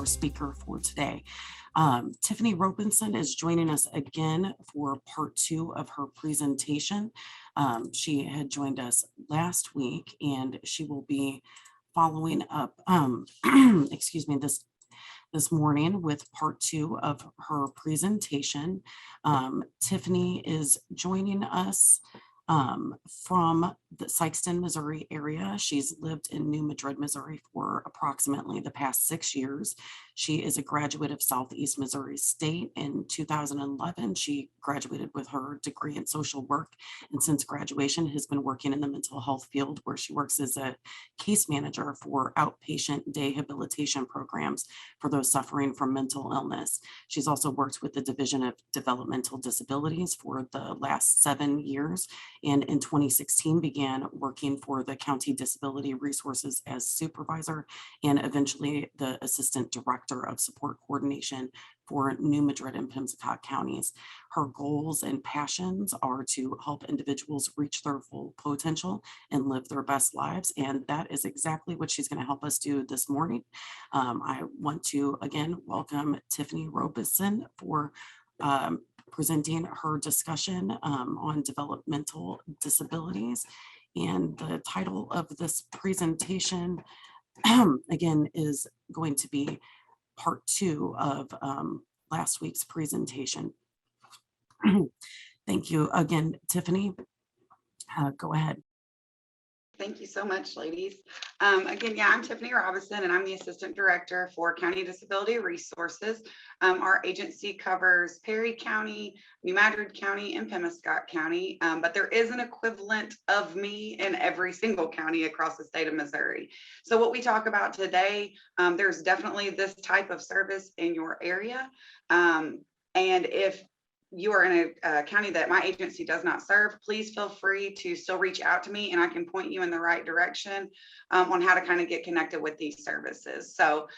speaker for today. Tiffany Robison is joining us again for part 2 of her presentation. She had joined us last week, and she will be following up, excuse me, this morning with part 2 of her presentation. Tiffany is joining us from the Sikeston, Missouri area. She's lived in New Madrid, Missouri for approximately the past 6 years. She is a graduate of Southeast Missouri State. In 2011, she graduated with her degree in social work, and since graduation has been working in the mental health field, where she works as a case manager for outpatient day habilitation programs for those suffering from mental illness. She's also worked with the Division of Developmental Disabilities for the last 7 years, and in 2016 began working for the County Disability Resources as supervisor and eventually the assistant director of support coordination for New Madrid and Pensacola counties. Her goals and passions are to help individuals reach their full potential and live their best lives, and that is exactly what she's going to help us do this morning. I want to again welcome Tiffany Robison for presenting her discussion on developmental disabilities. And the title of this presentation, again, is going to be part 2 of last week's presentation. Thank you again, Tiffany. Go ahead. Thank you so much, ladies. Again, I'm Tiffany Robison, and I'm the Assistant Director for County Disability Resources. Our agency covers Perry County, New Madrid County, and Pensacola County, but there is an equivalent of me in every single county across the state of Missouri. So what we talk about today, there's definitely this type of service in your area. And if you are in a county that my agency does not serve, please feel free to still reach out to me, and I can point you in the right direction on how to kind of get connected with these services. So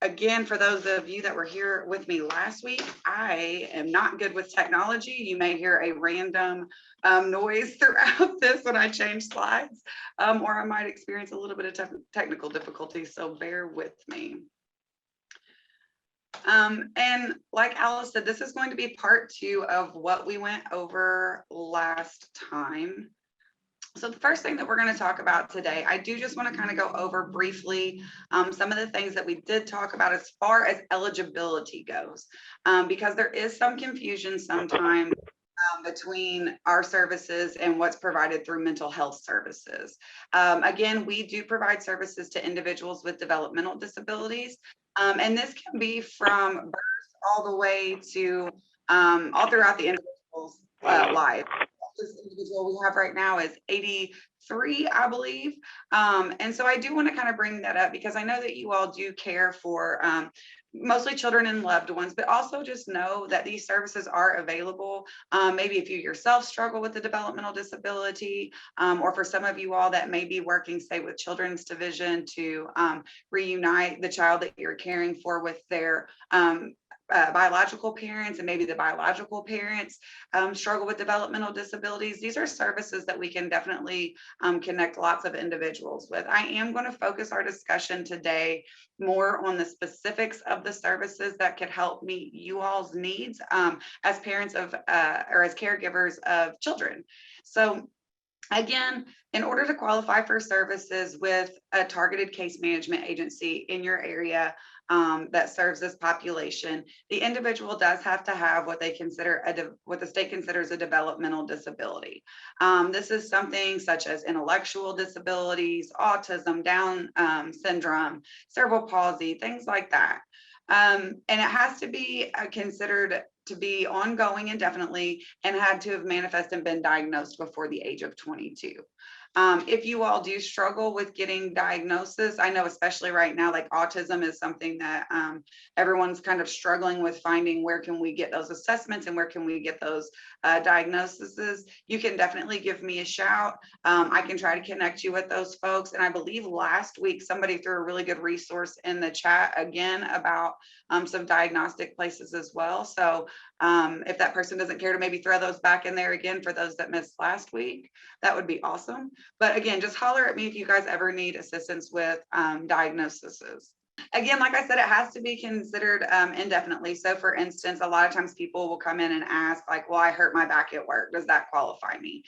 again, for those of you that were here with me last week, I am not good with technology. You may hear a random noise throughout this when I change slides, or I might experience a little bit of technical difficulty, so bear with me. And like Alice said, this is going to be part 2 of what we went over last time. So the first thing that we're going to talk about today, I do just want to kind of go over briefly some of the things that we did talk about as far as eligibility goes, because there is some confusion sometimes between our services and what's provided through mental health services. Again, we do provide services to individuals with developmental disabilities. And this can be from birth all the way to all throughout the individual's life. This individual we have right now is 83, I believe. And so I do want to kind of bring that up because I know that you all do care for mostly children and loved ones, but also just know that these services are available. Maybe if you yourself struggle with a developmental disability, or for some of you all that may be working, say, with Children's Division to reunite the child that you're caring for with their biological parents, and maybe the biological parents struggle with developmental disabilities. These are services that we can definitely connect lots of individuals with. I am going to focus our discussion today more on the specifics of the services that could help meet you all's needs as parents of or as caregivers of children. So again, in order to qualify for services with a targeted case management agency in your area that serves this population, the individual does have to have what they consider what the state considers a developmental disability. This is something such as intellectual disabilities, autism, Down syndrome, cerebral palsy, things like that. And it has to be considered to be ongoing indefinitely and had to have manifested and been diagnosed before the age of 22. If you all do struggle with getting diagnosis, I know especially right now, like autism is something that everyone's kind of struggling with finding where can we get those assessments and where can we get those diagnoses. You can definitely give me a shout. I can try to connect you with those folks. And I believe last week somebody threw a really good resource in the chat again about some diagnostic places as well. So if that person doesn't care to maybe throw those back in there again for those that missed last week, that would be awesome. But again, just holler at me if you guys ever need assistance with diagnoses. Again, like I said, it has to be considered indefinitely. So for instance, a lot of times people will come in and ask like, well, I hurt my back at work. Does that qualify me?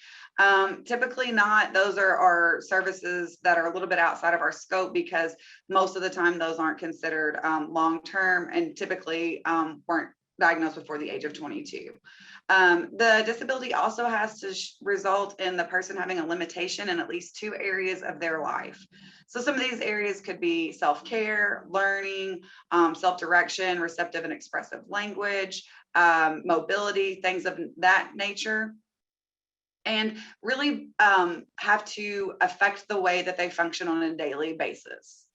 Typically not. Those are our services that are a little bit outside of our scope because most of the time those aren't considered long-term and typically weren't diagnosed before the age of 22. The disability also has to result in the person having a limitation in at least 2 areas of their life. So some of these areas could be self-care, learning, self-direction, receptive and expressive language, mobility, things of that nature, and really have to affect the way that they function on a daily basis.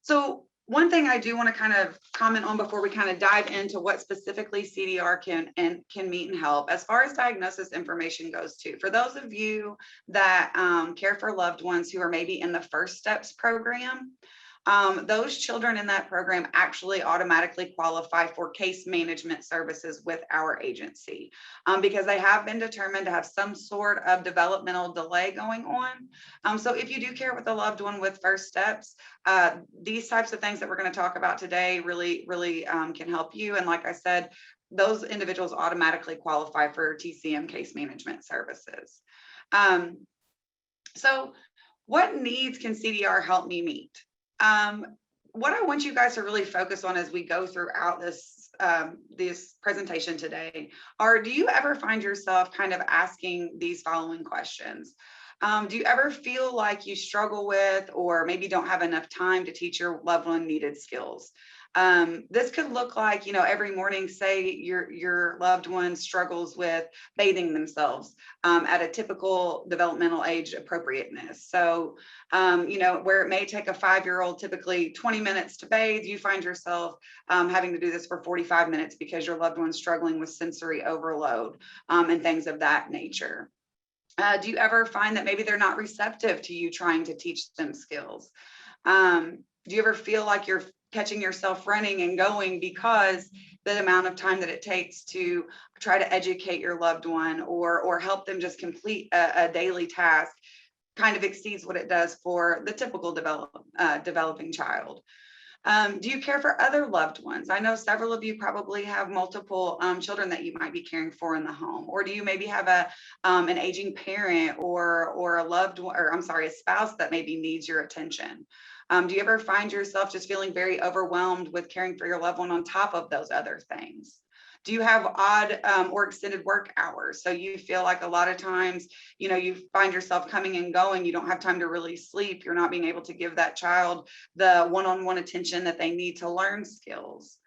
So one thing I do want to kind of comment on before we kind of dive into what specifically CDR can meet and help, as far as diagnosis information goes too. For those of you that care for loved ones who are maybe in the First Steps program, those children in that program actually automatically qualify for case management services with our agency because they have been determined to have some sort of developmental delay going on. So if you do care with a loved one with First Steps, these types of things that we're going to talk about today really can help you. And like I said, those individuals automatically qualify for TCM case management services. So what needs can CDR help me meet? What I want you guys to really focus on as we go throughout this presentation today are, do you ever find yourself kind of asking these following questions? Do you ever feel like you struggle with, or maybe don't have enough time to teach your loved one needed skills? This could look like, every morning, say your loved one struggles with bathing themselves at a typical developmental age appropriateness. So, where it may take a 5-year-old typically 20 minutes to bathe, you find yourself having to do this for 45 minutes because your loved one's struggling with sensory overload and things of that nature. Do you ever find that maybe they're not receptive to you trying to teach them skills? Do you ever feel like you're catching yourself running and going because the amount of time that it takes to try to educate your loved one or help them just complete a daily task kind of exceeds what it does for the typical developing child? Do you care for other loved ones? I know several of you probably have multiple children that you might be caring for in the home, or do you maybe have an aging parent or a loved one, or I'm sorry, a spouse that maybe needs your attention? Do you ever find yourself just feeling very overwhelmed with caring for your loved one on top of those other things? Do you have odd or extended work hours? So you feel like a lot of times, you find yourself coming and going, you don't have time to really sleep. You're not being able to give that child the one-on-one attention that they need to learn skills.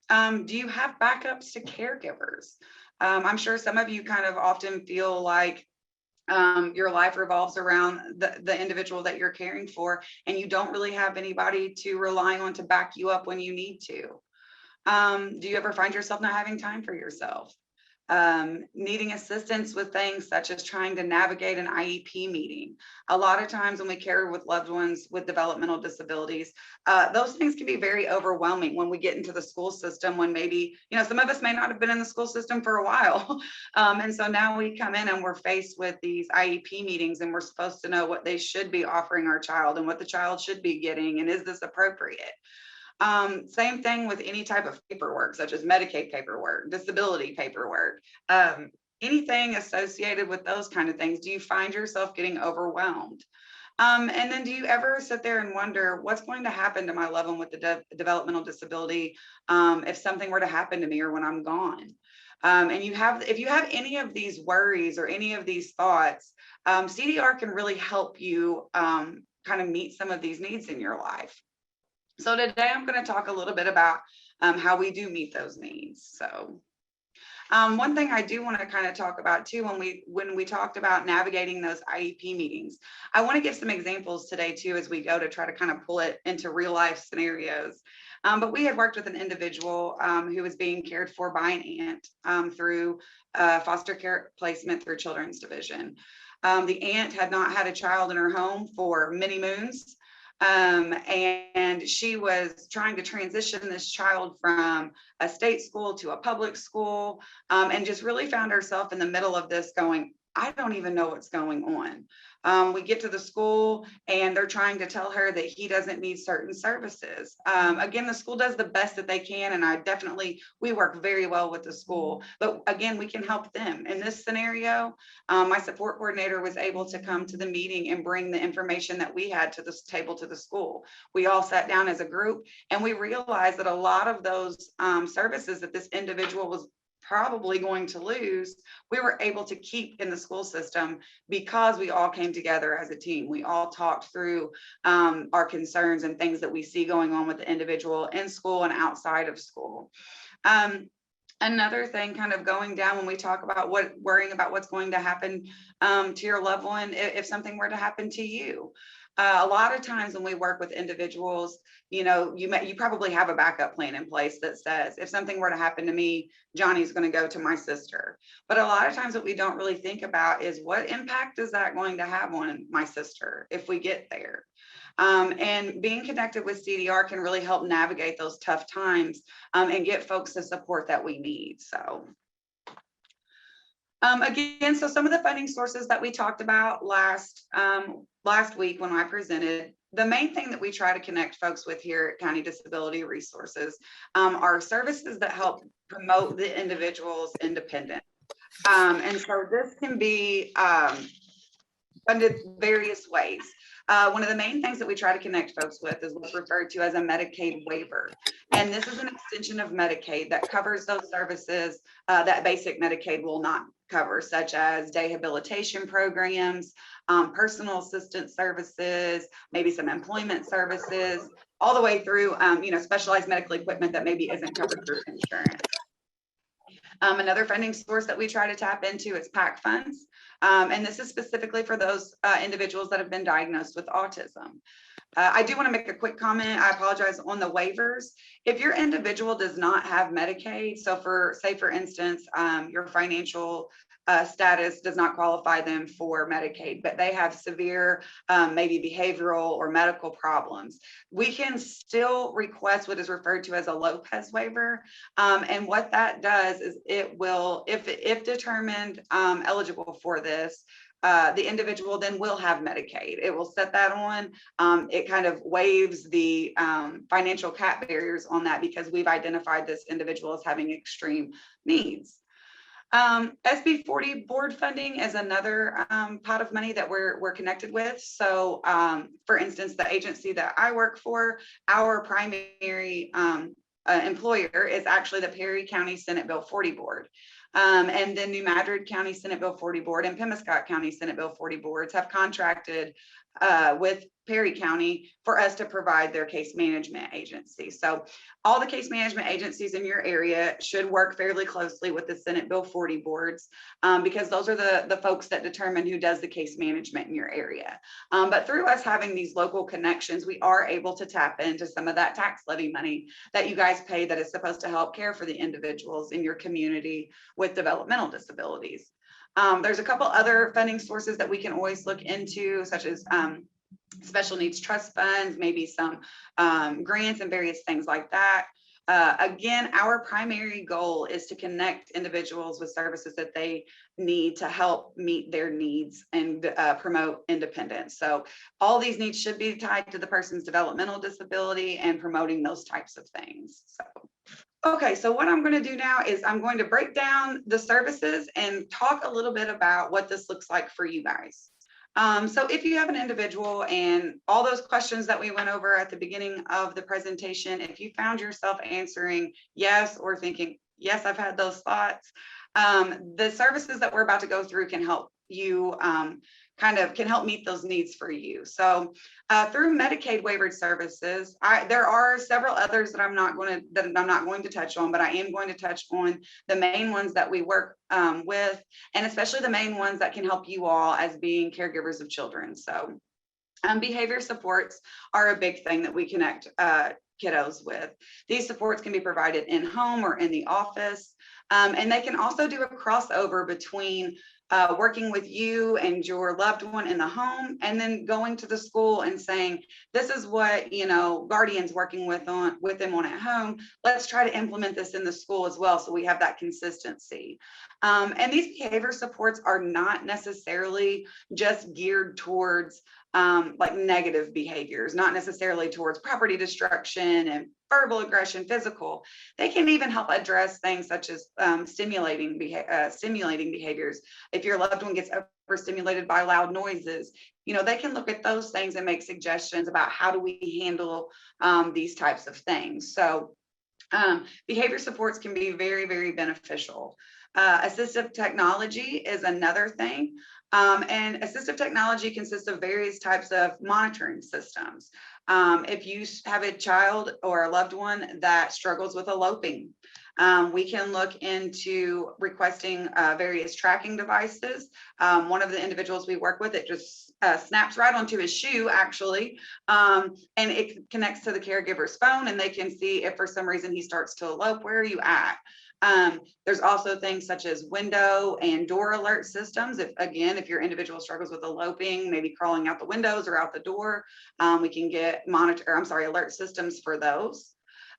Do you have backups to caregivers? I'm sure some of you kind of often feel like your life revolves around the individual that you're caring for, and you don't really have anybody to rely on to back you up when you need to. Do you ever find yourself not having time for yourself? Needing assistance with things such as trying to navigate an IEP meeting. A lot of times when we care with loved ones with developmental disabilities, those things can be very overwhelming when we get into the school system, when maybe, some of us may not have been in the school system for a while. And so now we come in and we're faced with these IEP meetings, and we're supposed to know what they should be offering our child and what the child should be getting, and is this appropriate? Same thing with any type of paperwork, such as Medicaid paperwork, disability paperwork, anything associated with those kind of things. Do you find yourself getting overwhelmed? And then do you ever sit there and wonder what's going to happen to my loved one with the developmental disability if something were to happen to me or when I'm gone? And if you have any of these worries or any of these thoughts, CDR can really help you kind of meet some of these needs in your life. So today I'm going to talk a little bit about how we do meet those needs. So one thing I do want to kind of talk about too, when we talked about navigating those IEP meetings, I want to give some examples today too as we go to try to kind of pull it into real life scenarios. But we had worked with an individual who was being cared for by an aunt through foster care placement through Children's Division. The aunt had not had a child in her home for many moons. And she was trying to transition this child from a state school to a public school, and just really found herself in the middle of this going, I don't even know what's going on. We get to the school and they're trying to tell her that he doesn't need certain services. Again, the school does the best that they can, and we work very well with the school, but again, we can help them. In this scenario, my support coordinator was able to come to the meeting and bring the information that we had to this table to the school. We all sat down as a group and we realized that a lot of those services that this individual was probably going to lose, we were able to keep in the school system because we all came together as a team. We all talked through our concerns and things that we see going on with the individual in school and outside of school. Another thing kind of going down when we talk about worrying about what's going to happen to your loved one if something were to happen to you. A lot of times when we work with individuals, you probably have a backup plan in place that says, if something were to happen to me, Johnny's going to go to my sister. But a lot of times what we don't really think about is what impact is that going to have on my sister if we get there? And being connected with CDR can really help navigate those tough times and get folks the support that we need. So again, so some of the funding sources that we talked about last week when I presented, the main thing that we try to connect folks with here at County Disability Resources are services that help promote the individual's independence. And so this can be funded various ways. One of the main things that we try to connect folks with is what's referred to as a Medicaid waiver. And this is an extension of Medicaid that covers those services that basic Medicaid will not cover, such as rehabilitation programs, personal assistance services, maybe some employment services, all the way through, specialized medical equipment that maybe isn't covered through insurance. Another funding source that we try to tap into is PAC funds. And this is specifically for those individuals that have been diagnosed with autism. I do want to make a quick comment. I apologize on the waivers. If your individual does not have Medicaid, so for instance, your financial status does not qualify them for Medicaid, but they have severe, maybe behavioral or medical problems, we can still request what is referred to as a Lopez waiver. And what that does is it will, if determined eligible for this, the individual then will have Medicaid. It will set that on. It kind of waives the financial cap barriers on that because we've identified this individual as having extreme needs. SB 40 board funding is another pot of money that we're connected with. So for instance, the agency that I work for, our primary employer is actually the Perry County Senate Bill 40 board. And then New Madrid County Senate Bill 40 board and Pemiscot County Senate Bill 40 boards have contracted with Perry County for us to provide their case management agency. So all the case management agencies in your area should work fairly closely with the Senate Bill 40 boards because those are the folks that determine who does the case management in your area. But through us having these local connections, we are able to tap into some of that tax levy money that you guys pay that is supposed to help care for the individuals in your community with developmental disabilities. There's a couple other funding sources that we can always look into, such as special needs trust funds, maybe some grants and various things like that. Again, our primary goal is to connect individuals with services that they need to help meet their needs and promote independence. So all these needs should be tied to the person's developmental disability and promoting those types of things. So. Okay, so what I'm going to do now is I'm going to break down the services and talk a little bit about what this looks like for you guys. So if you have an individual and all those questions that we went over at the beginning of the presentation, if you found yourself answering yes or thinking, yes, I've had those thoughts, the services that we're about to go through can help you can help meet those needs for you. So through Medicaid waivered services, there are several others that I'm not going to touch on, but I am going to touch on the main ones that we work with, and especially the main ones that can help you all as being caregivers of children. So behavior supports are a big thing that we connect kiddos with. These supports can be provided in home or in the office, and they can also do a crossover between working with you and your loved one in the home, and then going to the school and saying, this is what, guardians working with them on at home. Let's try to implement this in the school as well, so we have that consistency. And these behavior supports are not necessarily just geared towards like negative behaviors, not necessarily towards property destruction and verbal aggression, physical. They can even help address things such as stimulating behaviors. If your loved one gets overstimulated by loud noises, they can look at those things and make suggestions about how do we handle these types of things. So behavior supports can be very, very beneficial. Assistive technology is another thing. And assistive technology consists of various types of monitoring systems. If you have a child or a loved one that struggles with eloping, we can look into requesting various tracking devices. One of the individuals we work with, it just snaps right onto his shoe, actually, and it connects to the caregiver's phone, and they can see if for some reason he starts to elope, where are you at? There's also things such as window and door alert systems. If your individual struggles with eloping, maybe crawling out the windows or out the door, we can get alert systems for those.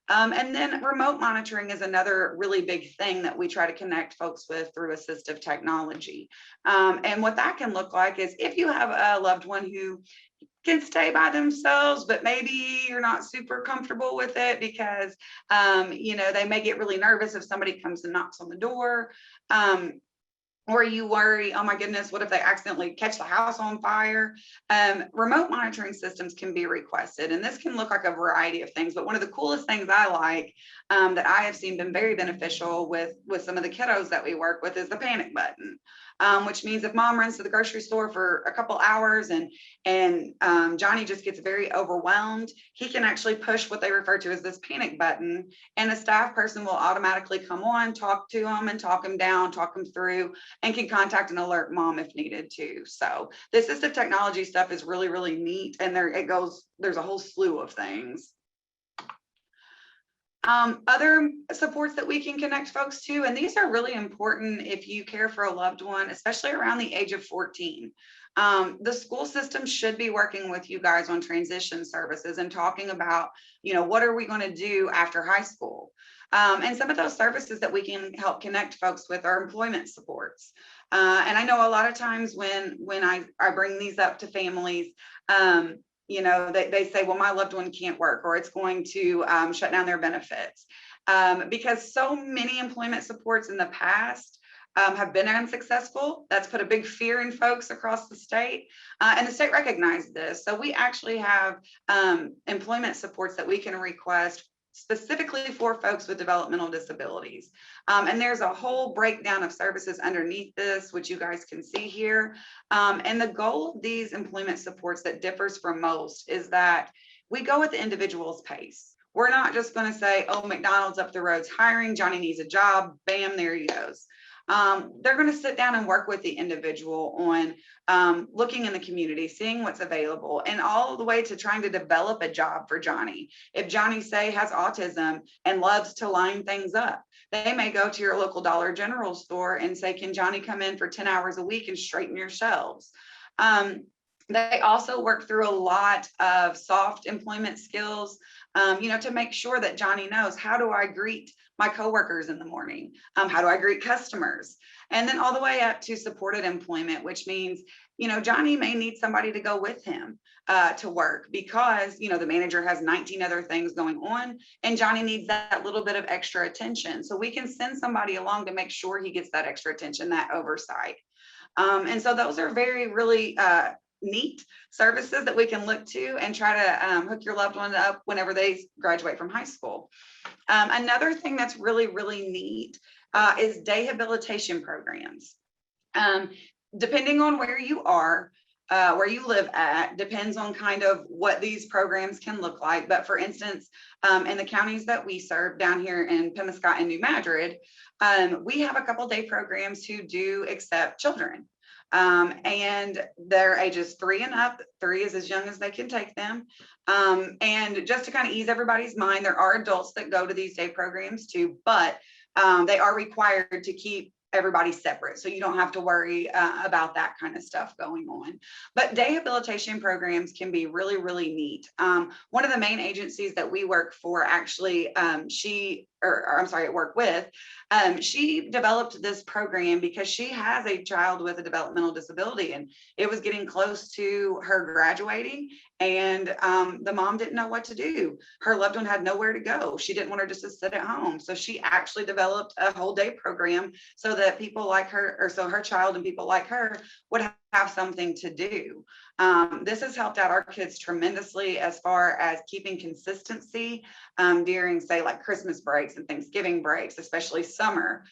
And then remote monitoring is another really big thing that we try to connect folks with through assistive technology. And what that can look like is if you have a loved one who can stay by themselves, but maybe you're not super comfortable with it because, they may get really nervous if somebody comes and knocks on the door. Or you worry, oh my goodness, what if they accidentally catch the house on fire? Remote monitoring systems can be requested, and this can look like a variety of things. But one of the coolest things I like that I have seen been very beneficial with some of the kiddos that we work with is the panic button, which means if mom runs to the grocery store for a couple hours and Johnny just gets very overwhelmed, he can actually push what they refer to as this panic button, and a staff person will automatically come on, talk to him and talk him down, talk him through, and can contact and alert mom if needed to. So the assistive technology stuff is really, really neat. And there's a whole slew of things. Other supports that we can connect folks to, and these are really important if you care for a loved one, especially around the age of 14. The school system should be working with you guys on transition services and talking about, what are we going to do after high school? And some of those services that we can help connect folks with are employment supports. And I know a lot of times when I bring these up to families, they say, well, my loved one can't work, or it's going to shut down their benefits. Because so many employment supports in the past have been unsuccessful. That's put a big fear in folks across the state. And the state recognized this. So we actually have employment supports that we can request specifically for folks with developmental disabilities. And there's a whole breakdown of services underneath this, which you guys can see here. And the goal of these employment supports that differs from most is that we go at the individual's pace. We're not just going to say, oh, McDonald's up the road's hiring, Johnny needs a job, bam, there he goes. They're going to sit down and work with the individual on looking in the community, seeing what's available, and all the way to trying to develop a job for Johnny. If Johnny, say, has autism and loves to line things up, they may go to your local Dollar General store and say, can Johnny come in for 10 hours a week and straighten your shelves? They also work through a lot of soft employment skills, to make sure that Johnny knows, how do I greet my coworkers in the morning? How do I greet customers? And then all the way up to supported employment, which means, Johnny may need somebody to go with him to work because, the manager has 19 other things going on and Johnny needs that little bit of extra attention. So we can send somebody along to make sure he gets that extra attention, that oversight. And so those are really neat services that we can look to and try to hook your loved one up whenever they graduate from high school. Another thing that's really, really neat is day habilitation programs. Depending on where you are, where you live at, depends on kind of what these programs can look like. But for instance, in the counties that we serve down here in Pemiscot and New Madrid, we have a couple day programs who do accept children. And their ages 3 and up. 3 is as young as they can take them. And just to kind of ease everybody's mind, there are adults that go to these day programs too, but they are required to keep everybody separate. So you don't have to worry about that kind of stuff going on. But day habilitation programs can be really, really neat. One of the main agencies that we work for, actually, or I'm sorry, at work with, she developed this program because she has a child with a developmental disability, and it was getting close to her graduating, and the mom didn't know what to do. Her loved one had nowhere to go. She didn't want her just to sit at home. So she actually developed a whole day program so that people like her, or so her child and people like her would have something to do. This has helped out our kids tremendously as far as keeping consistency during, say, like Christmas breaks and Thanksgiving breaks, especially summer,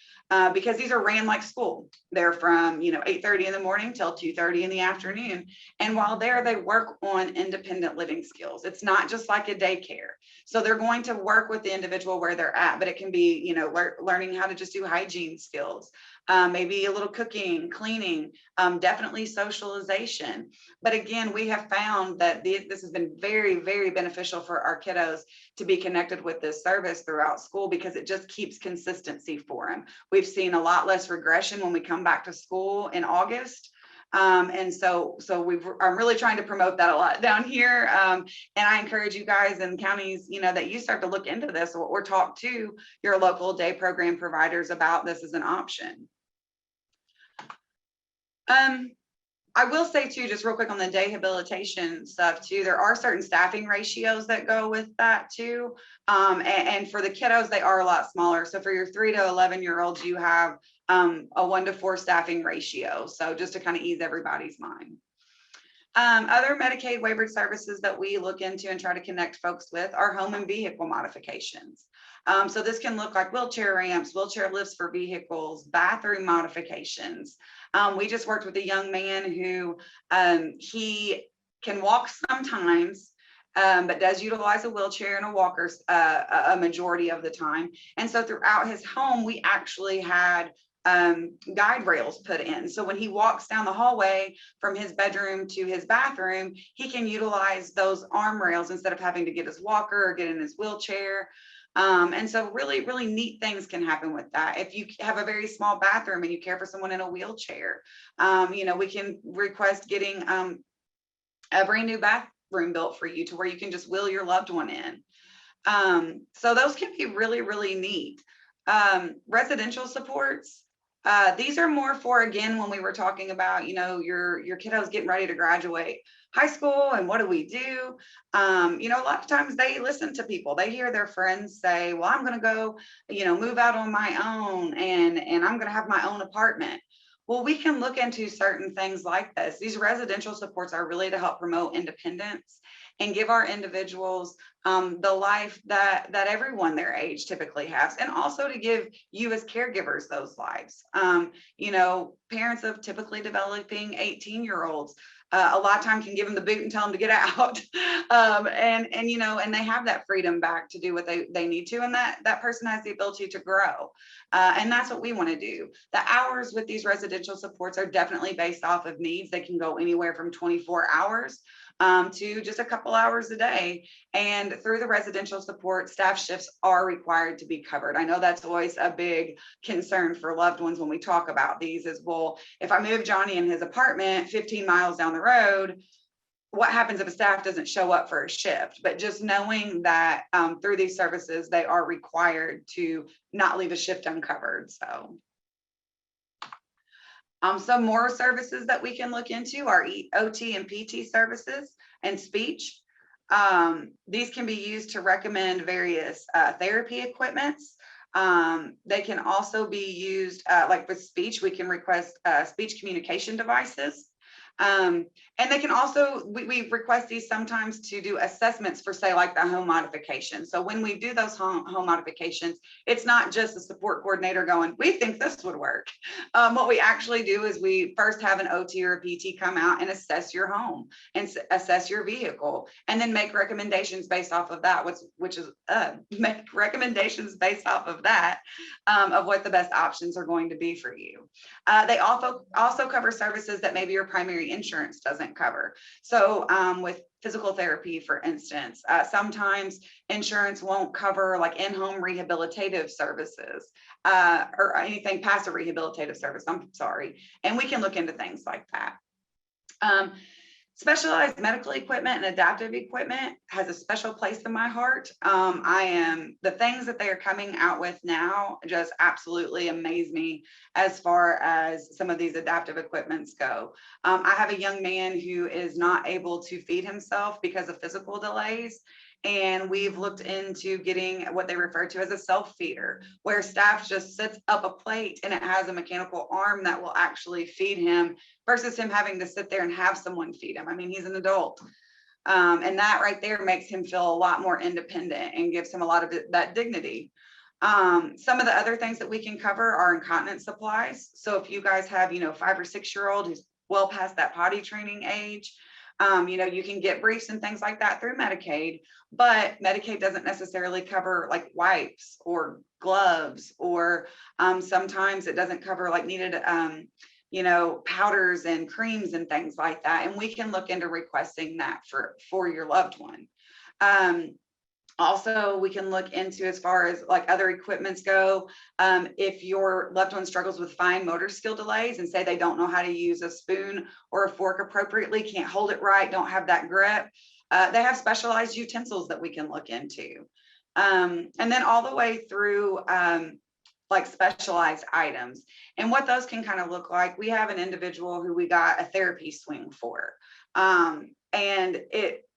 because these are ran like school. They're from 8:30 in the morning till 2:30 in the afternoon. And while there, they work on independent living skills. It's not just like a daycare. So they're going to work with the individual where they're at, but it can be, learning how to just do hygiene skills, maybe a little cooking, cleaning, definitely socialization. But again, we have found that this has been very, very beneficial for our kiddos to be connected with this service throughout school, because it just keeps consistency for them. We've seen a lot less regression when we come back to school in August. And so I'm really trying to promote that a lot down here. And I encourage you guys in counties, that you start to look into this, or talk to your local day program providers about this as an option. I will say too, just real quick on the day habilitation stuff too, there are certain staffing ratios that go with that too. And for the kiddos, they are a lot smaller. So for your 3 to 11-year-olds, you have a 1 to 4 staffing ratio. So just to kind of ease everybody's mind. Other Medicaid waivered services that we look into and try to connect folks with are home and vehicle modifications. So this can look like wheelchair ramps, wheelchair lifts for vehicles, bathroom modifications. We just worked with a young man who he can walk sometimes, but does utilize a wheelchair and a walker a majority of the time. And so throughout his home, we actually had guide rails put in. So when he walks down the hallway from his bedroom to his bathroom, he can utilize those arm rails instead of having to get his walker or get in his wheelchair. And so really, really neat things can happen with that. If you have a very small bathroom and you care for someone in a wheelchair, we can request getting a brand new bathroom built for you to where you can just wheel your loved one in. So those can be really, really neat. Residential supports. These are more for, again, when we were talking about, your kiddos getting ready to graduate high school and what do we do? A lot of times they listen to people. They hear their friends say, well, I'm going to go, move out on my own and I'm going to have my own apartment. Well, we can look into certain things like this. These residential supports are really to help promote independence and give our individuals the life that everyone their age typically has, and also to give you as caregivers those lives. Parents of typically developing 18-year-olds, a lot of time can give them the boot and tell them to get out. And they have that freedom back to do what they need to, and that person has the ability to grow. And that's what we want to do. The hours with these residential supports are definitely based off of needs. They can go anywhere from 24 hours to just a couple hours a day. And through the residential support, staff shifts are required to be covered. I know that's always a big concern for loved ones when we talk about these is, well, if I move Johnny in his apartment 15 miles down the road, what happens if a staff doesn't show up for a shift? But just knowing that through these services, they are required to not leave a shift uncovered. So some more services that we can look into are OT and PT services and speech. These can be used to recommend various therapy equipments. They can also be used like with speech, we can request speech communication devices. And they can also, we request these sometimes to do assessments for, say, like the home modification. So when we do those home modifications, it's not just the support coordinator going, we think this would work. What we actually do is we first have an OT or a PT come out and assess your home and assess your vehicle, and then make recommendations based off of that, make recommendations based off of that, of what the best options are going to be for you. They also cover services that maybe your primary insurance doesn't cover. So with physical therapy, for instance, sometimes insurance won't cover like in-home rehabilitative services or anything past a rehabilitative service, I'm sorry. And we can look into things like that. Specialized medical equipment and adaptive equipment has a special place in my heart. The things that they are coming out with now just absolutely amaze me as far as some of these adaptive equipments go. I have a young man who is not able to feed himself because of physical delays. And we've looked into getting what they refer to as a self feeder, where staff just sets up a plate and it has a mechanical arm that will actually feed him versus him having to sit there and have someone feed him. I mean, he's an adult. And that right there makes him feel a lot more independent and gives him a lot of that dignity. Some of the other things that we can cover are incontinence supplies. So if you guys have, 5 or 6 year old who's well past that potty training age, you can get briefs and things like that through Medicaid, but Medicaid doesn't necessarily cover like wipes or gloves, or sometimes it doesn't cover like needed powders and creams and things like that. And we can look into requesting that for your loved one. Also, we can look into as far as like other equipments go. If your loved one struggles with fine motor skill delays and say they don't know how to use a spoon or a fork appropriately, can't hold it right, don't have that grip, they have specialized utensils that we can look into. And then all the way through like specialized items. And what those can kind of look like, we have an individual who we got a therapy swing for. And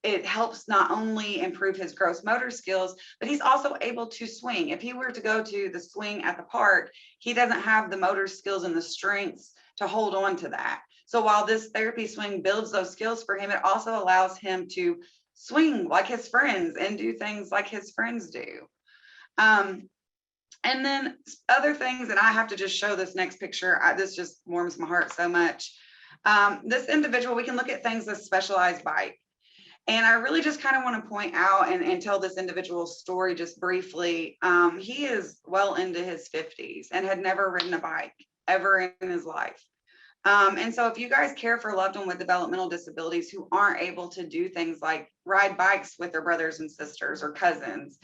it helps not only improve his gross motor skills, but he's also able to swing. If he were to go to the swing at the park, he doesn't have the motor skills and the strengths to hold on to that. So while this therapy swing builds those skills for him, it also allows him to swing like his friends and do things like his friends do. And then other things, and I have to just show this next picture. This just warms my heart so much. This individual, we can look at things as specialized bike. And I really just kind of want to point out and tell this individual's story just briefly. He is well into his 50s and had never ridden a bike ever in his life. And so if you guys care for a loved one with developmental disabilities who aren't able to do things like ride bikes with their brothers and sisters or cousins,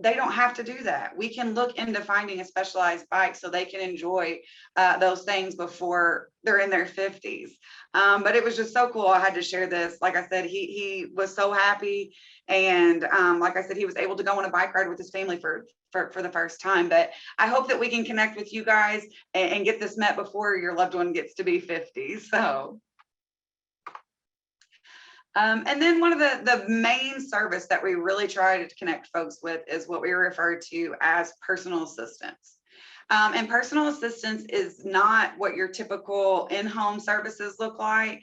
they don't have to do that. We can look into finding a specialized bike so they can enjoy those things before they're in their 50s. But it was just so cool. I had to share this. Like I said, he was so happy. And like I said, he was able to go on a bike ride with his family for the first time. But I hope that we can connect with you guys and get this met before your loved one gets to be 50. So. And then one of the main service that we really try to connect folks with is what we refer to as personal assistance. And personal assistance is not what your typical in-home services look like.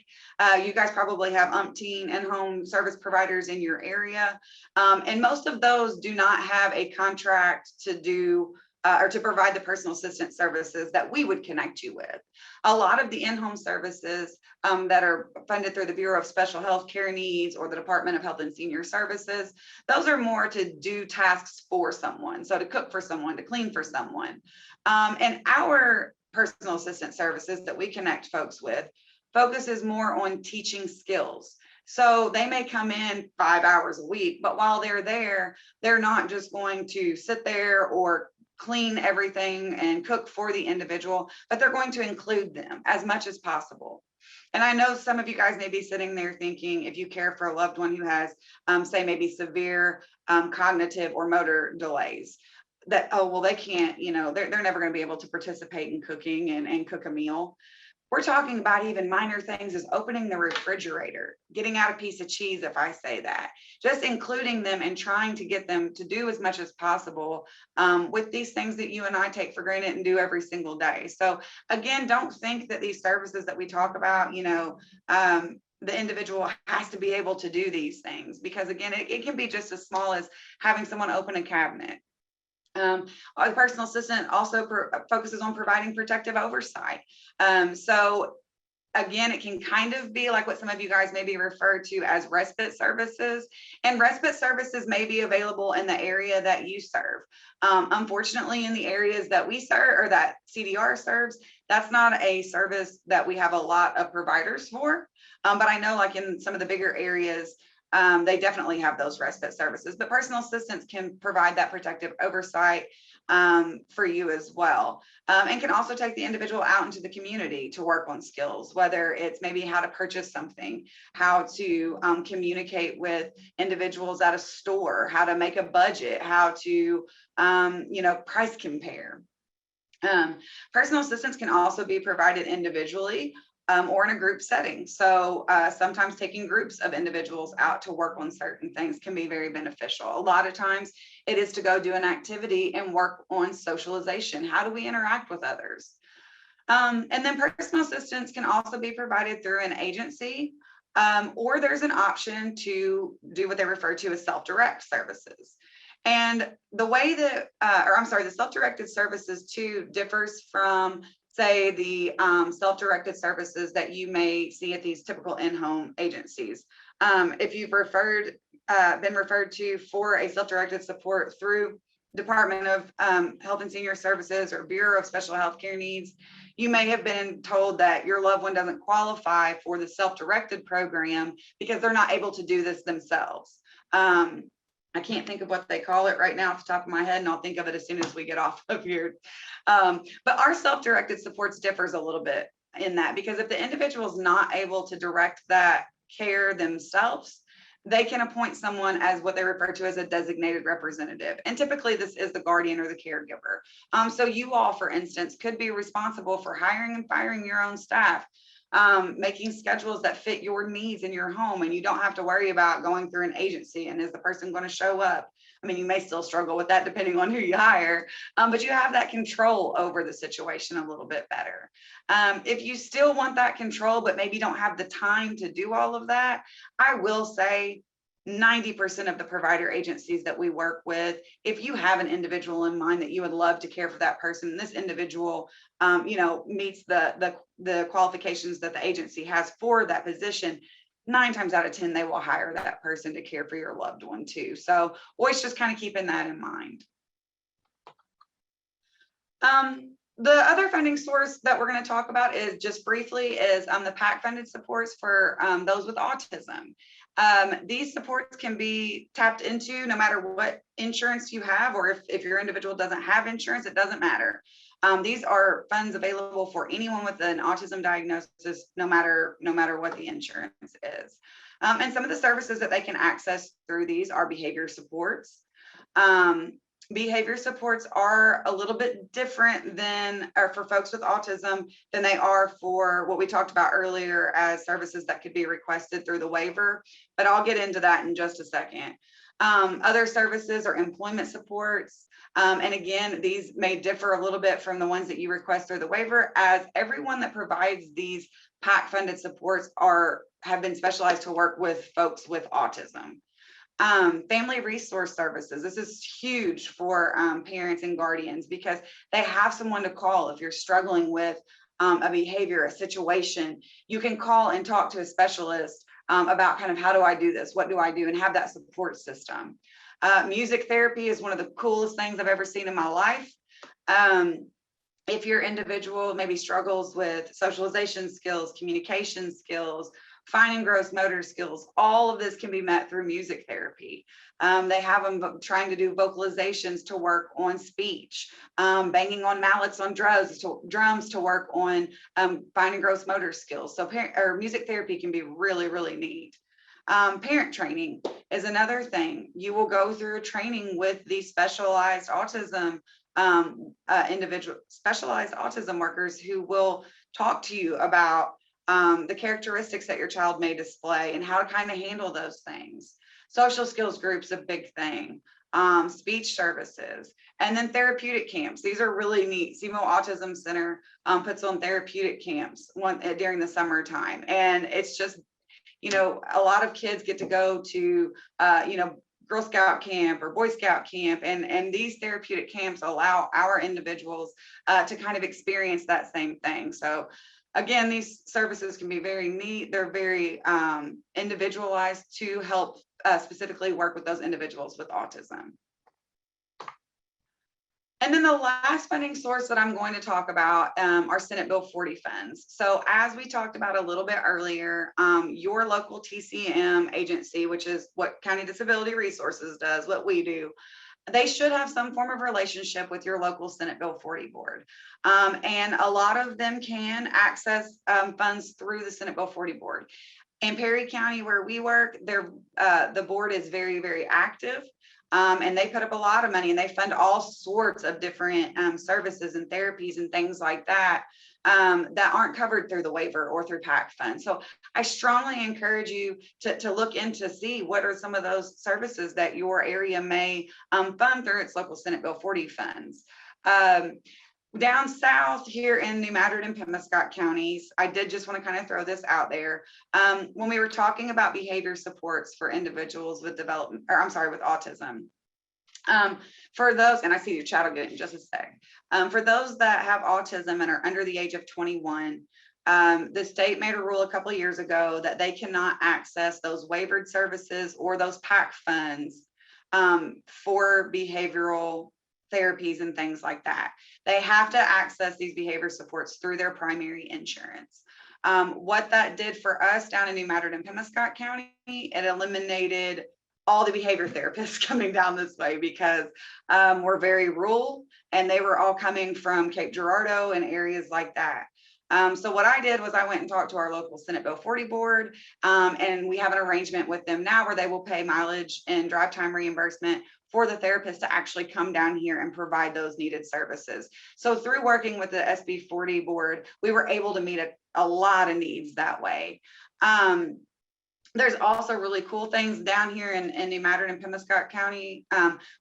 You guys probably have umpteen in-home service providers in your area. And most of those do not have a contract to do or to provide the personal assistance services that we would connect you with. A lot of the in-home services that are funded through the Bureau of Special Health Care Needs or the Department of Health and Senior Services, those are more to do tasks for someone. So to cook for someone, to clean for someone. And our personal assistance services that we connect folks with focuses more on teaching skills. So they may come in 5 hours a week, but while they're there, they're not just going to sit there or clean everything and cook for the individual, but they're going to include them as much as possible. And I know some of you guys may be sitting there thinking, if you care for a loved one who has, say, maybe severe cognitive or motor delays, that, oh, well, they can't, they're never going to be able to participate in cooking and cook a meal. We're talking about even minor things as opening the refrigerator, getting out a piece of cheese, if I say that, just including them and trying to get them to do as much as possible with these things that you and I take for granted and do every single day. So again, don't think that these services that we talk about, the individual has to be able to do these things, because again, it can be just as small as having someone open a cabinet. Our personal assistant also focuses on providing protective oversight. So again, it can kind of be like what some of you guys maybe refer to as respite services, and respite services may be available in the area that you serve. Unfortunately, in the areas that we serve or that CDR serves, that's not a service that we have a lot of providers for. But I know like in some of the bigger areas, they definitely have those respite services, but personal assistants can provide that protective oversight for you as well, and can also take the individual out into the community to work on skills, whether it's maybe how to purchase something, how to communicate with individuals at a store, how to make a budget, how to price compare. Personal assistance can also be provided individually or in a group setting. So sometimes taking groups of individuals out to work on certain things can be very beneficial. A lot of times it is to go do an activity and work on socialization. How do we interact with others? And then personal assistance can also be provided through an agency, or there's an option to do what they refer to as self-direct services. And the way that, the self-directed services too differs from, say, the self-directed services that you may see at these typical in-home agencies. If you've been referred to for a self-directed support through Department of Health and Senior Services or Bureau of Special Health Care Needs, you may have been told that your loved one doesn't qualify for the self-directed program because they're not able to do this themselves. I can't think of what they call it right now off the top of my head, and I'll think of it as soon as we get off of here. But our self-directed supports differs a little bit in that, because if the individual is not able to direct that care themselves, they can appoint someone as what they refer to as a designated representative. And typically this is the guardian or the caregiver. So you all, for instance, could be responsible for hiring and firing your own staff, making schedules that fit your needs in your home, and you don't have to worry about going through an agency and is the person going to show up. I mean, you may still struggle with that depending on who you hire, but you have that control over the situation a little bit better. If you still want that control, but maybe don't have the time to do all of that, I will say 90% of the provider agencies that we work with, if you have an individual in mind that you would love to care for that person, and this individual, meets the qualifications that the agency has for that position, 9 times out of 10, they will hire that person to care for your loved one too. So always just kind of keeping that in mind. The other funding source that we're going to talk about is just briefly is the PAC funded supports for those with autism. These supports can be tapped into no matter what insurance you have, or if your individual doesn't have insurance, it doesn't matter. These are funds available for anyone with an autism diagnosis, no matter what the insurance is. And some of the services that they can access through these are behavior supports. Behavior supports are a little bit different than, or for folks with autism, than they are for what we talked about earlier as services that could be requested through the waiver, but I'll get into that in just a second. Other services are employment supports. And again, these may differ a little bit from the ones that you request through the waiver, as everyone that provides these PAC funded supports have been specialized to work with folks with autism. Family resource services. This is huge for parents and guardians, because they have someone to call if you're struggling with a behavior, a situation. You can call and talk to a specialist about kind of, how do I do this? What do I do? And have that support system. Music therapy is one of the coolest things I've ever seen in my life. If your individual maybe struggles with socialization skills, communication skills, fine and gross motor skills, all of this can be met through music therapy. They have them trying to do vocalizations to work on speech, banging on mallets on drums to work on fine and gross motor skills. So music therapy can be really, really neat. Parent training is another thing. You will go through a training with these specialized autism specialized autism workers who will talk to you about the characteristics that your child may display and how to kind of handle those things. Social skills groups, a big thing. Speech services, and then therapeutic camps. These are really neat. SEMO Autism Center puts on therapeutic camps during the summertime, and it's just, a lot of kids get to go to, Girl Scout camp or Boy Scout camp, and these therapeutic camps allow our individuals to kind of experience that same thing. So again, these services can be very neat. They're very individualized to help specifically work with those individuals with autism. And then the last funding source that I'm going to talk about are Senate Bill 40 funds. So as we talked about a little bit earlier, your local TCM agency, which is what County Disability Resources does, what we do, they should have some form of relationship with your local Senate Bill 40 board. And a lot of them can access funds through the Senate Bill 40 board. In Perry County, where we work, the board is very, very active. And they put up a lot of money and they fund all sorts of different services and therapies and things like that that aren't covered through the waiver or through PAC funds. So I strongly encourage you to look into see what are some of those services that your area may fund through its local Senate Bill 40 funds. Down south here in New Madrid and Pemiscot counties, I did just want to kind of throw this out there. When we were talking about behavior supports for individuals with with autism, for those, and I see your chat will get in just a sec. For those that have autism and are under the age of 21, the state made a rule a couple of years ago that they cannot access those waivered services or those PAC funds for behavioral therapies and things like that. They have to access these behavior supports through their primary insurance. What that did for us down in New Madrid and Pemiscot County, it eliminated all the behavior therapists coming down this way because we're very rural and they were all coming from Cape Girardeau and areas like that. So what I did was I went and talked to our local Senate Bill 40 board, and we have an arrangement with them now where they will pay mileage and drive time reimbursement for the therapist to actually come down here and provide those needed services. So through working with the SB 40 board, we were able to meet a lot of needs that way. There's also really cool things down here in New Madrid and Pemiscot County.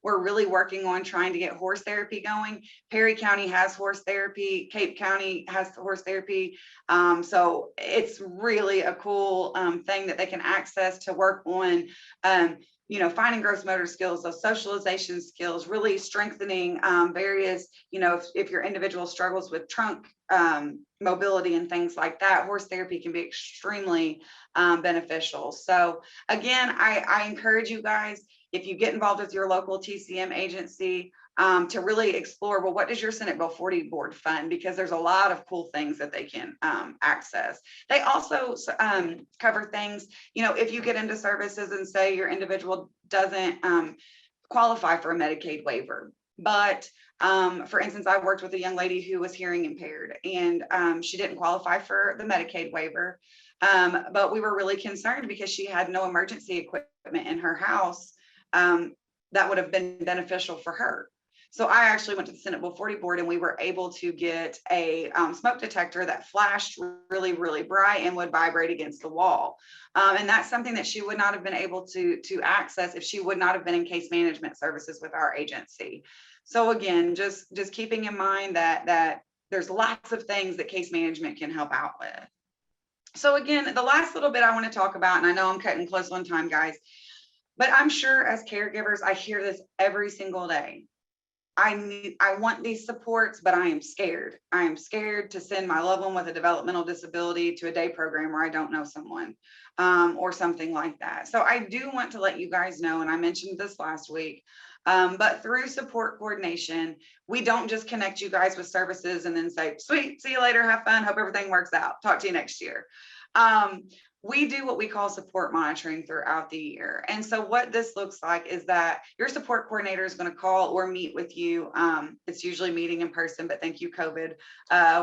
We're really working on trying to get horse therapy going. Perry County has horse therapy. Cape County has horse therapy. So it's really a cool thing that they can access to work on finding gross motor skills, those socialization skills, really strengthening various, if your individual struggles with trunk mobility and things like that, horse therapy can be extremely beneficial. So again, I encourage you guys, if you get involved with your local TCM agency, to really explore, well, what does your Senate Bill 40 board fund? Because there's a lot of cool things that they can access. They also cover things, if you get into services and say your individual doesn't qualify for a Medicaid waiver, but for instance, I worked with a young lady who was hearing impaired and she didn't qualify for the Medicaid waiver. But we were really concerned because she had no emergency equipment in her house that would have been beneficial for her. So I actually went to the Senate Bill 40 board and we were able to get a smoke detector that flashed really, really bright and would vibrate against the wall. And that's something that she would not have been able to access if she would not have been in case management services with our agency. So again, just keeping in mind that there's lots of things that case management can help out with. So again, the last little bit I want to talk about, and I know I'm cutting close on time, guys, but I'm sure as caregivers, I hear this every single day. I want these supports, but I am scared. I am scared to send my loved one with a developmental disability to a day program where I don't know someone or something like that. So I do want to let you guys know, and I mentioned this last week, but through support coordination, we don't just connect you guys with services and then say, sweet, see you later, have fun, hope everything works out, talk to you next year. We do what we call support monitoring throughout the year. And so what this looks like is that your support coordinator is going to call or meet with you. It's usually meeting in person, but thank you, COVID.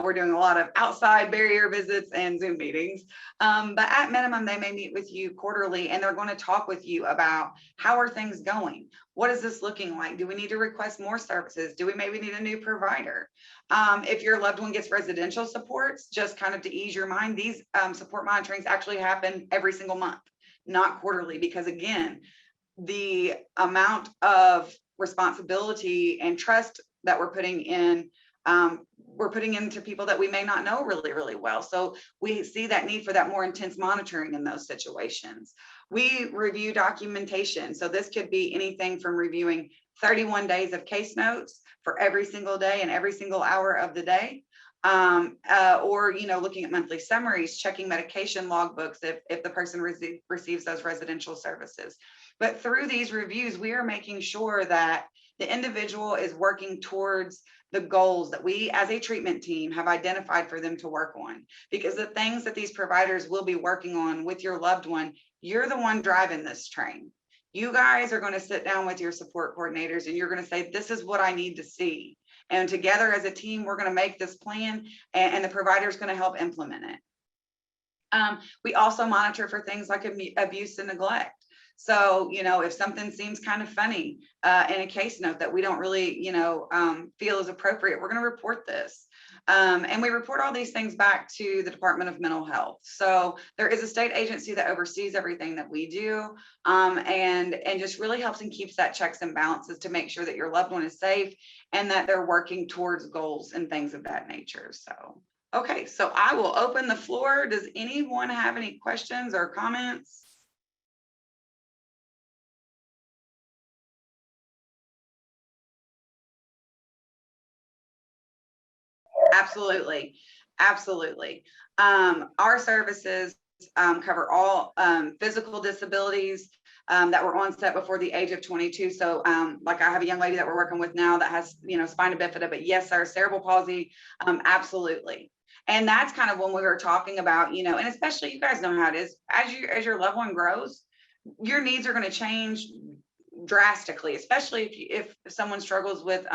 We're doing a lot of outside barrier visits and Zoom meetings. But at minimum, they may meet with you quarterly and they're going to talk with you about how are things going? What is this looking like? Do we need to request more services? Do we maybe need a new provider? If your loved one gets residential supports, just kind of to ease your mind, these support monitorings actually happen every single month, not quarterly, because again, the amount of responsibility and trust that we're putting into people that we may not know really, really well. So we see that need for that more intense monitoring in those situations. We review documentation. So this could be anything from reviewing 31 days of case notes for every single day and every single hour of the day. Or, looking at monthly summaries, checking medication logbooks if the person receives those residential services. But through these reviews, we are making sure that The individual is working towards the goals that we as a treatment team have identified for them to work on. Because the things that these providers will be working on with your loved one, you're the one driving this train. You guys are going to sit down with your support coordinators and you're going to say, this is what I need to see. And together as a team, we're going to make this plan, and the provider is going to help implement it. We also monitor for things like abuse and neglect. So, if something seems kind of funny in a case note that we don't really, feel is appropriate, we're going to report this. And we report all these things back to the Department of Mental Health. So there is a state agency that oversees everything that we do, and just really helps and keeps that checks and balances to make sure that your loved one is safe and that they're working towards goals and things of that nature. So, okay, so I will open the floor. Does anyone have any questions or comments? Absolutely. Absolutely. Our services cover all physical disabilities that were onset before the age of 22. So like I have a young lady that we're working with now that has, spina bifida, but yes, sir, cerebral palsy, absolutely. And that's kind of when we were talking about, and especially you guys know how it is, as your loved one grows, your needs are going to change drastically, especially if someone struggles with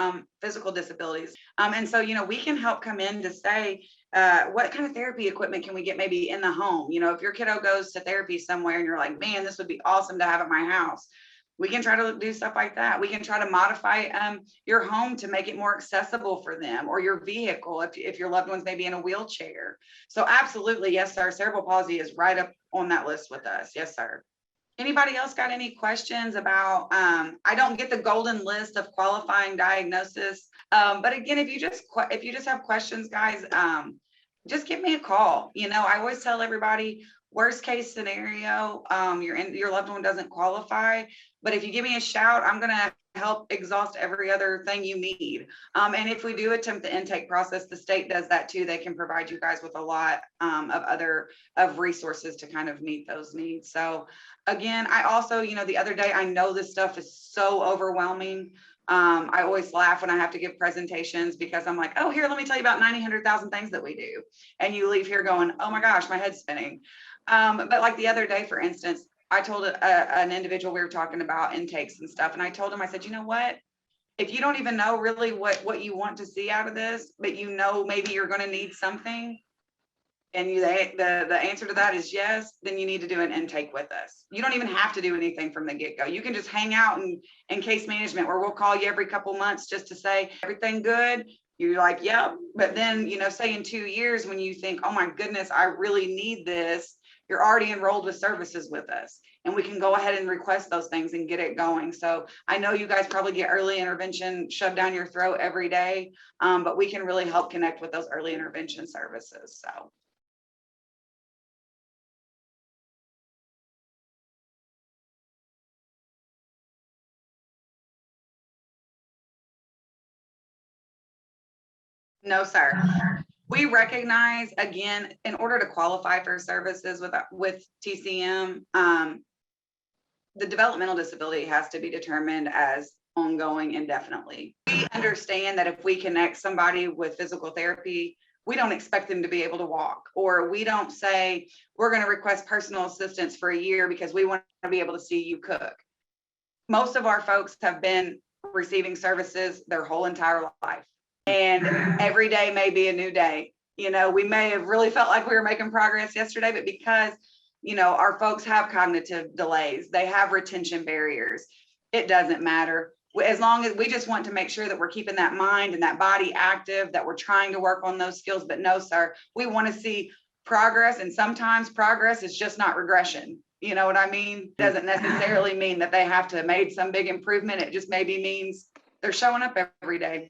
physical disabilities. And so, we can help come in to say, what kind of therapy equipment can we get maybe in the home? If your kiddo goes to therapy somewhere and you're like, man, this would be awesome to have at my house. We can try to do stuff like that. We can try to modify your home to make it more accessible for them, or your vehicle if your loved one's maybe in a wheelchair. So absolutely, yes, sir. Cerebral palsy is right up on that list with us. Yes, sir. Anybody else got any questions about, I don't get the golden list of qualifying diagnosis. But again, if you just have questions, guys, just give me a call. I always tell everybody, worst case scenario, your loved one doesn't qualify, but if you give me a shout, I'm going to help exhaust every other thing you need. And if we do attempt the intake process, the state does that too. They can provide you guys with a lot of resources to kind of meet those needs. So again, I also, the other day, I know this stuff is so overwhelming. I always laugh when I have to give presentations because I'm like, oh, here, let me tell you about 1,000 things that we do. And you leave here going, oh my gosh, my head's spinning. But like the other day, for instance, I told an individual, we were talking about intakes and stuff. And I told him, I said, you know what? If you don't even know really what you want to see out of this, but maybe you're going to need something, and the answer to that is yes, then you need to do an intake with us. You don't even have to do anything from the get-go. You can just hang out in case management, where we'll call you every couple months just to say, everything good? You're like, yep. But then, say in 2 years, when you think, oh my goodness, I really need this, you're already enrolled with services with us, and we can go ahead and request those things and get it going. So I know you guys probably get early intervention shoved down your throat every day, but we can really help connect with those early intervention services. So. No, sir. We recognize, again, in order to qualify for services with TCM, the developmental disability has to be determined as ongoing indefinitely. We understand that if we connect somebody with physical therapy, we don't expect them to be able to walk, or we don't say we're going to request personal assistance for a year because we want to be able to see you cook. Most of our folks have been receiving services their whole entire life. And every day may be a new day. We may have really felt like we were making progress yesterday, but because, our folks have cognitive delays, they have retention barriers, it doesn't matter. As long as we just want to make sure that we're keeping that mind and that body active, that we're trying to work on those skills. But no, sir, we want to see progress. And sometimes progress is just not regression. You know what I mean? Doesn't necessarily mean that they have to have made some big improvement. It just maybe means they're showing up every day,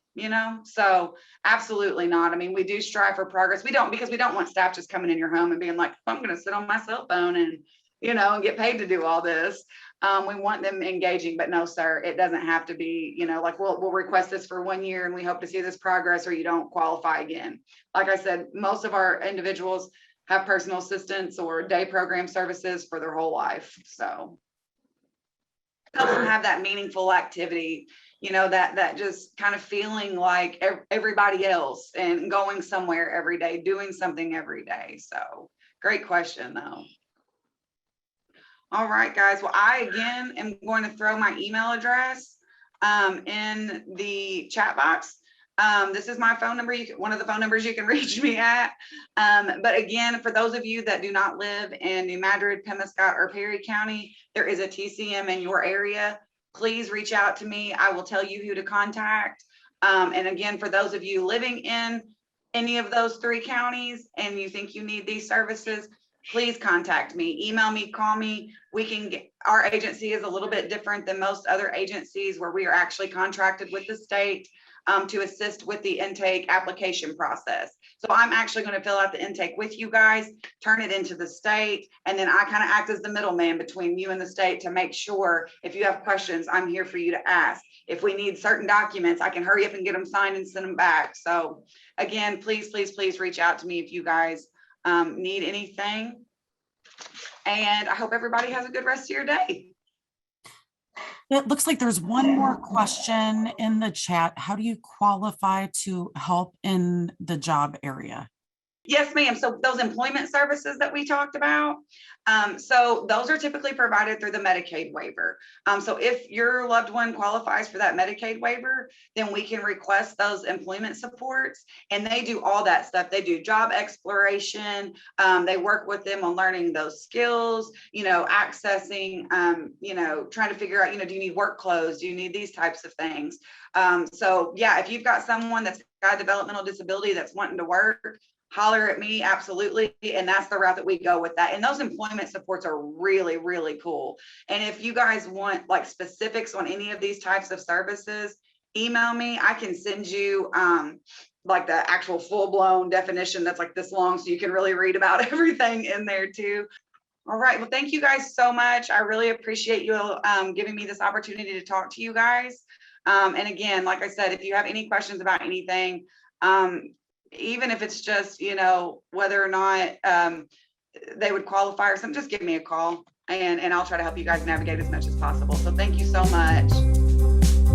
so absolutely not. I mean, we do strive for progress. Because we don't want staff just coming in your home and being like, I'm going to sit on my cell phone and, and get paid to do all this. We want them engaging, but no, sir, it doesn't have to be, like we'll request this for 1 year and we hope to see this progress, or you don't qualify again. Like I said, most of our individuals have personal assistance or day program services for their whole life. So. helps them have that meaningful activity, you know, that just kind of feeling like everybody else and going somewhere every day, doing something every day. So great question though. All right, guys. Well, I again am going to throw my email address in the chat box. This is my phone number. One of the phone numbers you can reach me at. But again, for those of you that do not live in New Madrid, Pemiscot, or Perry County, there is a TCM in your area. Please reach out to me. I will tell you who to contact. And again, for those of you living in any of those 3 counties and you think you need these services, please contact me, email me, call me. We can get, our agency is a little bit different than most other agencies where we are actually contracted with the state to assist with the intake application process. So I'm actually going to fill out the intake with you guys, turn it into the state, and then I kind of act as the middleman between you and the state to make sure if you have questions, I'm here for you to ask. If we need certain documents, I can hurry up and get them signed and send them back. So again, please, please, please reach out to me if you guys need anything. And I hope everybody has a good rest of your day. It looks like there's one more question in the chat. How do you qualify to help in the job area? Yes, ma'am. So those employment services that we talked about, so those are typically provided through the Medicaid waiver. So if your loved one qualifies for that Medicaid waiver, then we can request those employment supports, and they do all that stuff. They do job exploration. They work with them on learning those skills, you know, accessing, you know, trying to figure out, you know, do you need work clothes? Do you need these types of things? So yeah, if you've got someone that's got a developmental disability that's wanting to work, holler at me, absolutely. And that's the route that we go with that. And those employment supports are really, really cool. And if you guys want like specifics on any of these types of services, email me. I can send you like the actual full-blown definition that's like this long, so you can really read about everything in there too. All right. Well, thank you guys so much. I really appreciate you giving me this opportunity to talk to you guys. And again, like I said, if you have any questions about anything, even if it's just, you know, whether or not they would qualify or something, just give me a call and I'll try to help you guys navigate as much as possible. So thank you so much.